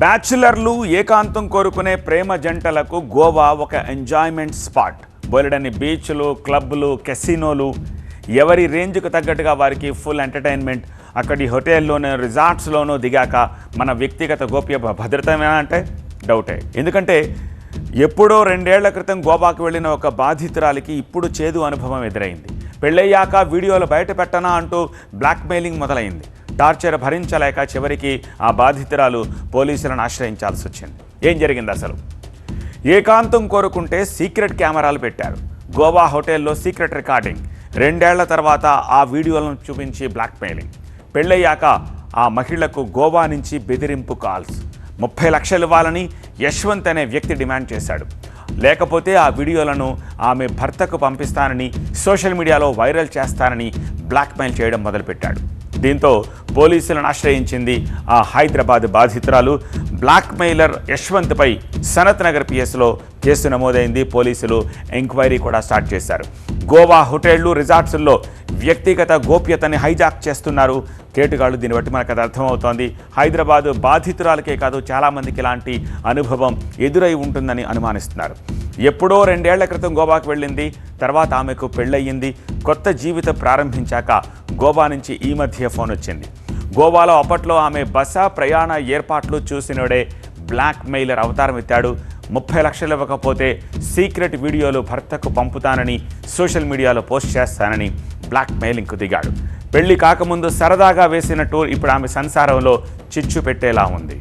బ్యాచులర్లు ఏకాంతం కోరుకునే ప్రేమ జంటలకు గోవా ఒక ఎంజాయ్మెంట్ స్పాట్. బోలెడన్ని బీచ్లు, క్లబ్లు, కెసినోలు, ఎవరి రేంజ్కు తగ్గట్టుగా వారికి ఫుల్ ఎంటర్టైన్మెంట్. అక్కడి హోటల్లోనూ రిసార్ట్స్లోనూ దిగాక మన వ్యక్తిగత గోప్య భద్రతమేనా అంటే డౌటే. ఎందుకంటే ఎప్పుడో 2 ఏళ్ల క్రితం గోవాకు వెళ్ళిన ఒక బాధితురాలికి ఇప్పుడు చేదు అనుభవం ఎదురైంది. పెళ్ళయ్యాక వీడియోలు బయట పెట్టనా అంటూ బ్లాక్మెయిలింగ్ మొదలైంది. టార్చర్ భరించలేక చివరికి ఆ బాధితురాలు పోలీసులను ఆశ్రయించాల్సి వచ్చింది. ఏం జరిగింది అసలు? ఏకాంతం కోరుకుంటే సీక్రెట్ కెమెరాలు పెట్టారు. గోవా హోటల్లో సీక్రెట్ రికార్డింగ్. 2 ఏళ్ల తర్వాత ఆ వీడియోలను చూపించి బ్లాక్మెయిలింగ్. పెళ్ళయ్యాక ఆ మహిళకు గోవా నుంచి బెదిరింపు కాల్స్. 30 లక్షలు ఇవ్వాలని యశ్వంత్ అనే వ్యక్తి డిమాండ్ చేశాడు. లేకపోతే ఆ వీడియోలను ఆమె భర్తకు పంపిస్తానని, సోషల్ మీడియాలో వైరల్ చేస్తానని బ్లాక్మెయిల్ చేయడం మొదలుపెట్టాడు. దీంతో పోలీసులను ఆశ్రయించింది ఆ హైదరాబాద్ బాధితురాలు. బ్లాక్మెయిలర్ యశ్వంత్పై సనత్ నగర్ పిఎస్లో కేసు నమోదైంది. పోలీసులు ఎంక్వైరీ కూడా స్టార్ట్ చేశారు. గోవా హోటళ్లు, రిసార్ట్స్ల్లో వ్యక్తిగత గోప్యతని హైజాక్ చేస్తున్నారు కేటుగాళ్ళు. దీన్ని బట్టి మనకు అది అర్థమవుతోంది. హైదరాబాద్ బాధితురాలకే కాదు, చాలామందికి ఇలాంటి అనుభవం ఎదురై ఉంటుందని అనుమానిస్తున్నారు. ఎప్పుడో 2 ఏళ్ల క్రితం గోవాకు వెళ్ళింది. తర్వాత ఆమెకు పెళ్ళయింది. కొత్త జీవితం ప్రారంభించాక గోవా నుంచి ఈ మధ్య ఫోన్ వచ్చింది. గోవాలో అప్పట్లో ఆమె బస ప్రయాణ ఏర్పాట్లు చూసినోడే బ్లాక్మెయిలర్ అవతారం ఎత్తాడు. 30 లక్షలు ఇవ్వకపోతే సీక్రెట్ వీడియోలు భర్తకు పంపుతానని, సోషల్ మీడియాలో పోస్ట్ చేస్తానని బ్లాక్మెయిలింగ్కు దిగాడు. పెళ్లి కాకముందు సరదాగా వేసిన టూర్ ఇప్పుడు ఆమె సంసారంలో చిచ్చు పెట్టేలా ఉంది.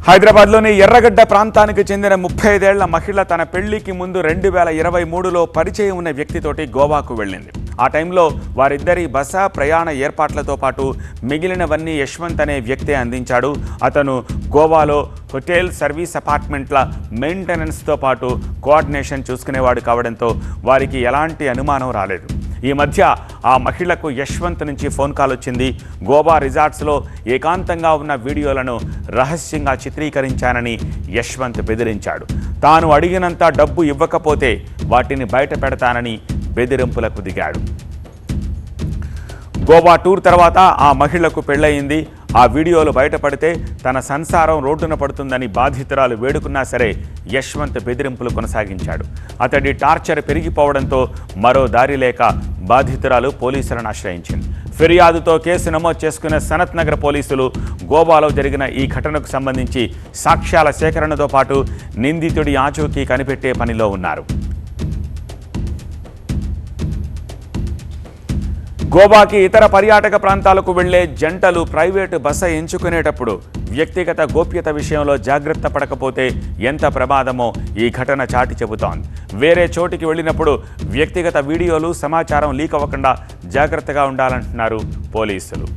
హైదరాబాద్లోని ఎర్రగడ్డ ప్రాంతానికి చెందిన 35 ఏళ్ల మహిళ తన పెళ్లికి ముందు 2023లో పరిచయం ఉన్న వ్యక్తితోటి గోవాకు వెళ్ళింది. ఆ టైంలో వారిద్దరి బస ప్రయాణ ఏర్పాట్లతో పాటు మిగిలినవన్నీ యశ్వంత్ అనే వ్యక్తే అందించాడు. అతను గోవాలో హోటల్, సర్వీస్ అపార్ట్మెంట్ల మెయింటెనెన్స్తో పాటు కోఆర్డినేషన్ చూసుకునేవాడు కావడంతో వారికి ఎలాంటి అనుమానం రాలేదు. ఈ మధ్య ఆ మహిళకు యశ్వంత్ నుంచి ఫోన్ కాల్ వచ్చింది. గోవా రిసార్ట్స్లో ఏకాంతంగా ఉన్న వీడియోలను రహస్యంగా చిత్రీకరించానని యశ్వంత్ బెదిరించాడు. తాను అడిగినంత డబ్బు ఇవ్వకపోతే వాటిని బయట పెడతానని బెదిరింపులకు దిగాడు. గోవా టూర్ తర్వాత ఆ మహిళకు పెళ్ళయింది. ఆ వీడియోలు బయటపడితే తన సంసారం రోడ్డున పడుతుందని బాధితురాలు వేడుకున్నా సరే యశ్వంత్ బెదిరింపులు కొనసాగించాడు. అతడి టార్చర్ పెరిగిపోవడంతో మరో దారి లేక బాధితురాలు పోలీసులను ఆశ్రయించింది. ఫిర్యాదుతో కేసు నమోదు చేసుకున్న సనత్ నగర్ పోలీసులు గోవాలో జరిగిన ఈ ఘటనకు సంబంధించి సాక్ష్యాల సేకరణతో పాటు నిందితుడి ఆచూకీ కనిపెట్టే పనిలో ఉన్నారు. గోవాకి ఇతర పర్యాటక ప్రాంతాలకు వెళ్లే జంటలు ప్రైవేటు బస ఎంచుకునేటప్పుడు వ్యక్తిగత గోప్యత విషయంలో జాగ్రత్త పడకపోతే ఎంత ప్రమాదమో ఈ ఘటన చాటి చెబుతోంది. వేరే చోటికి వెళ్ళినప్పుడు వ్యక్తిగత వీడియోలు, సమాచారం లీక్ అవ్వకుండా జాగ్రత్తగా ఉండాలంటున్నారు పోలీసులు.